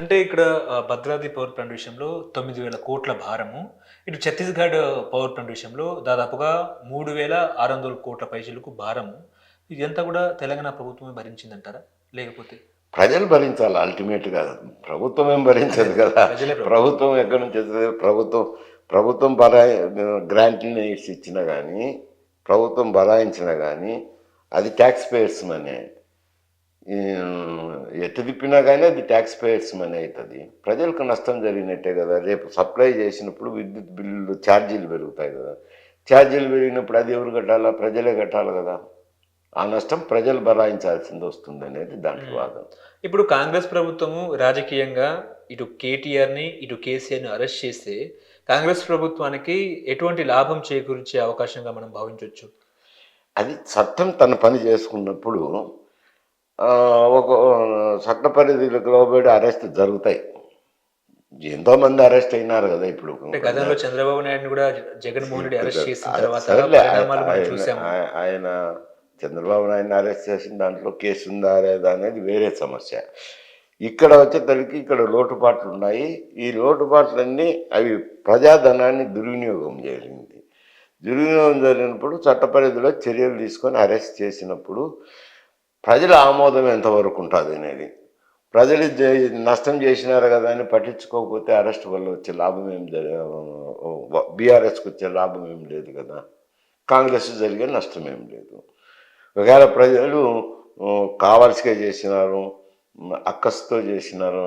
అంటే ఇక్కడ Bhadradri power plant విషయంలో 9,000 కోట్ల భారము. ఇటు ఛత్తీస్‌గఢ్ పవర్ ప్లాంట్ విషయంలో దాదాపుగా 3,600 కోట్ల పైచిలకు భారము. ఇదంతా కూడా తెలంగాణ ప్రభుత్వమే భరించిందంటారా? లేకపోతే ప్రజలు భరించాలి అల్టిమేట్‌గా. ప్రభుత్వం ఏం అదే భరించదు అదే. కదా! ప్రజలే ప్రభుత్వం ఎక్కడి నుంచి వస్తది? ప్రభుత్వం గ్రాంట్‌లని ఇచ్చినా గానీ, ప్రభుత్వం బరాయించినా గానీ, అది టాక్స్ పేయర్స్ మనే. ఈ ఎటు తిప్పినా గానీ అది టాక్స్ పేయర్స్ మనీ అయితది. ప్రజలకు నష్టం జరిగినట్టే గదా! రేపు సప్లై చేసినప్పుడు విద్యుత్ బిల్లులు ఛార్జీలు పెరుగుతాయి గదా! ఛార్జీలు పెరిగినప్పుడు అది ఎవరు కట్టాలా? ప్రజలే కట్టాలి గదా! ఆ నష్టం ప్రజలు భరాయించాల్సిందొస్తుందనేది దాంట్లో హ్మ్. వాదన. ఇప్పుడు కాంగ్రెస్ ప్రభుత్వము రాజకీయంగా ఇటు కేటీఆర్‌ని, ఇటు కేసీఆర్‌ని అరెస్ట్ చేస్తే కాంగ్రెస్ ప్రభుత్వానికి ఎటువంటి లాభం చేకూర్చే అవకాశంగా మనం భావించొచ్చు? అది చట్టం తన పని చేసుకున్నప్పుడు ఒక చట్ట పరిధిలోకి లోబడి అరెస్ట్ జరుగుతాయి. ఎంతోమంది అరెస్ట్ అయినారు గదా! ఇప్పుడు. అంటే గతంలో చంద్రబాబు నాయుడుని గూడా జగన్‌మోహన్ రెడ్డి అరెస్ట్ చేసిన తర్వాత సరేలే పరిణామాలు మనం చూసాము. ఆయన చంద్రబాబు నాయుడుని అరెస్ట్ చేసిన దాంట్లో కేసు ఉందా లేదా అనేది వేరే సమస్య. ఇక్కడ వచ్చేసరికి ఇక్కడ లోటుపాట్లున్నాయి. ఈ లోటుపాట్లన్నీ అవి ప్రజాధనాన్ని దుర్వినియోగం జరిగింది. దుర్వినియోగం జరిగినప్పుడు చట్ట పరిధిలో చర్యలు తీసుకొని అరెస్ట్ చేసినప్పుడు ప్రజల ఆమోదం ఎంతవరకు ఉంటుంది అనేది. ప్రజలు నష్టం చేసినారు కదా అని పట్టించుకోకపోతే అరెస్ట్ వల్ల వచ్చే లాభం ఏం బీఆర్ఎస్కి వచ్చే లాభం ఏం లేదు కదా. కాంగ్రెస్ జరిగే నష్టం ఏం లేదు. ఒకవేళ ప్రజలు కావాల్సిగా చేసినారు, అక్కసుతో చేసినారు,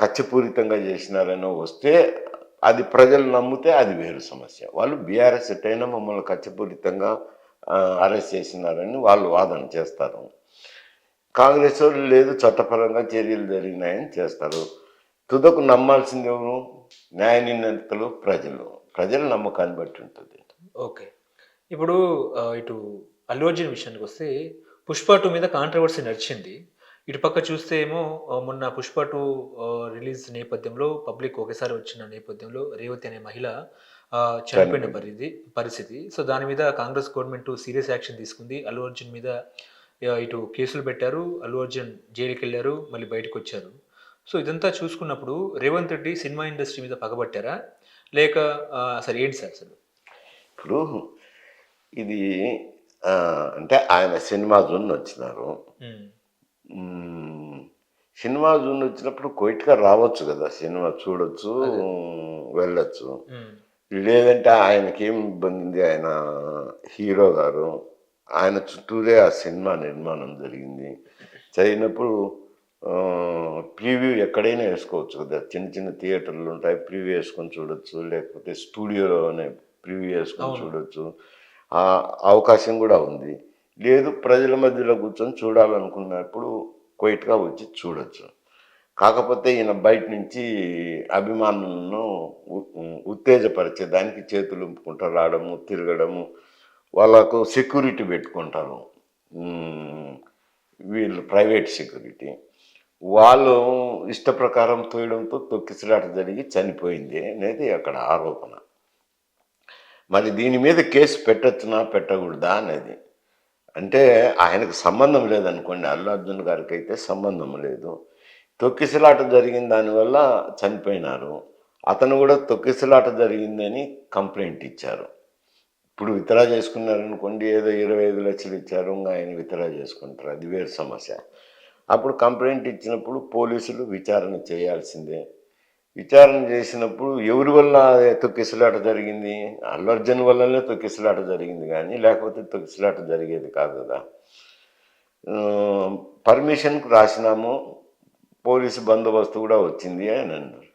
కక్షపూరితంగా చేసినారని వస్తే అది ప్రజలు నమ్మితే అది వేరు సమస్య. వాళ్ళు బీఆర్ఎస్ ఎట్టయినా మమ్మల్ని కక్షపూరితంగా అరెస్ట్ చేసినారని వాళ్ళు వాదన చేస్తారు. కాంగ్రెస్ వాళ్ళు లేదు, చట్టపరంగా చర్యలు జరిగినాయని చేస్తారు. తుదకు నమ్మాల్సింది ఎవరు? న్యాయ నిర్ణేతలు, ప్రజల నమ్మకాన్ని బట్టి ఉంటుంది. ఓకే. ఇప్పుడు ఇటు అల్లు అర్జున్ విషయానికొస్తే 'పుష్ప 2' మీద కాంట్రోవర్సీ నడిచింది. ఇటు పక్క చూస్తే ఏమో మొన్న 'పుష్ప 2' రిలీజ్ నేపథ్యంలో పబ్లిక్ ఒకేసారి వచ్చిన నేపథ్యంలో రేవతి అనే మహిళ చనిపోయిన చనిపోయింది. పరిస్థితి. సో, దాని మీద కాంగ్రెస్ గవర్నమెంట్ సీరియస్ యాక్షన్ తీసుకుంది. అల్లు అర్జున్ మీద ఇటు కేసులు పెట్టారు. అల్లు అర్జున్ జైలుకెళ్లారు. మళ్ళీ బయటకొచ్చారు. సో, ఇదంతా చూసుకున్నప్పుడు రేవంత్ రెడ్డి సినిమా ఇండస్ట్రీ మీద పగబట్టారా? లేక అసలు ఏంటి సార్ అసలు? ఇప్పుడు ఇది అంటే ఆయన సినిమా జూన్ వచ్చినారు. హ్మ్. సినిమా జూన్ వచ్చినప్పుడు క్వైట్‌గా రావచ్చు కదా! సినిమా చూడొచ్చు, అదే. వెళ్ళొచ్చు. హ్మ్. లేదంటే ఆయనకేం ఇబ్బంది ఉంది? ఆయన హీరో గారు. ఆయన చుట్టూరే ఆ సినిమా నిర్మాణం జరిగింది. జరిగినప్పుడు ప్రీవ్యూ ఎక్కడైనా వేసుకోవచ్చు కదా! చిన్న చిన్న థియేటర్లు ఉంటాయి. ప్రీవ్యూ వేసుకొని చూడొచ్చు. లేకపోతే స్టూడియోలోనే ప్రీవ్యూ వేసుకొని అవును. చూడొచ్చు. ఆ అవకాశం కూడా ఉంది. లేదు, ప్రజల మధ్యలో కూర్చొని చూడాలనుకున్నప్పుడు క్వైట్‌గా వచ్చి చూడొచ్చు. కాకపోతే ఈయన బయట నుంచి అభిమానులను ఉత్తేజపరిచేదానికి చేతులు ఊపుకుంటూ రావడము, తిరగడము, వాళ్ళకు సెక్యూరిటీ పెట్టుకుంటారు. హ్మ్. వీళ్ళు ప్రైవేట్ సెక్యూరిటీ. వాళ్ళు ఇష్ట ప్రకారం తోయడంతో తొక్కిసలాట జరిగి చనిపోయింది అనేది అక్కడ ఆరోపణ. మరి దీని మీద కేసు పెట్టొచ్చునా? పెట్టకూడదా? అనేది. అంటే ఆయనకు సంబంధం లేదనుకోండి. అల్లు అర్జున్ గారికైతే సంబంధం లేదు. తొక్కిసలాట జరిగిన దానివల్ల చనిపోయినారు. అతను కూడా తొక్కిసలాట జరిగిందని కంప్లెయింట్ ఇచ్చారు. ఇప్పుడు విత్డ్రా చేసుకున్నారనుకోండి, ఏదో 25 లక్షలు ఇచ్చారు, ఇంక ఆయన విత్డ్రా చేసుకుంటారు. అది వేరు సమస్య. అప్పుడు కంప్లెయింట్ ఇచ్చినప్పుడు పోలీసులు విచారణ చేయాల్సిందే. విచారణ చేసినప్పుడు ఎవరి వల్ల తొక్కిసలాట జరిగింది? అల్లు అర్జున్ వల్లనే తొక్కిసలాట జరిగింది కానీ, లేకపోతే తొక్కిసలాట జరిగేది కాదు కదా. పర్మిషన్‌కు రాసినాము. పోలీసు బందోబస్తు కూడా వచ్చింది అని అన్నారు.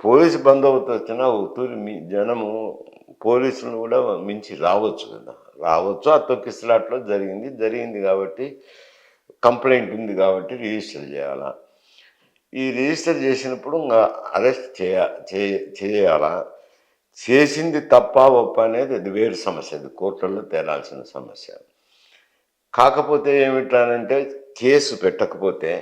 పోలీసు బందోబస్తు వచ్చినా ఒత్తూరి జనము పోలీసులను కూడా మించి రావచ్చు కదా. రావచ్చు. ఆ తొక్కిసలాటలో జరిగింది కాబట్టి కంప్లైంట్ ఉంది కాబట్టి రిజిస్టర్ చేయాలా. ఈ రిజిస్టర్ చేసినప్పుడు ఇంకా అరెస్ట్ చేయాలా. చేసింది తప్ప ఒప్ప అనేది అది వేరు సమస్య. అది కోర్టుల్లో తేలాల్సిన సమస్య. కాకపోతే ఏమిటానంటే కేసు పెట్టకపోతే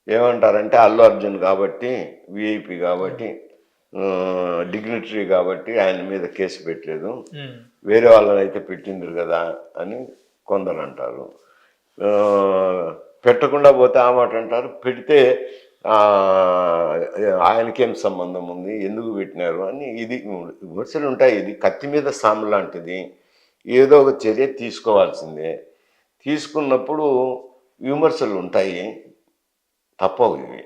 ఏమంటారంటే అల్లు అర్జున్ కాబట్టి, విఐపి కాబట్టి, అవును. డిగ్నిటరీ కాబట్టి ఆయన మీద కేసు పెట్టలేదు. హ్మ్. వేరే వాళ్ళనైతే పెట్టిండ్రు కదా అని కొందరు అంటారు. పెట్టకుండా పోతే ఆ మాట అంటారు. పెడితే ఆ, ఆయనకేం సంబంధం ఉంది, ఎందుకు పెట్టినారు అని ఇది విమర్శలు ఉంటాయి. ఇది కత్తి మీద సాము లాంటిది. ఏదో ఒక చర్య తీసుకోవాల్సిందే. తీసుకున్నప్పుడు విమర్శలు ఉంటాయి, తప్పవు ఇవి.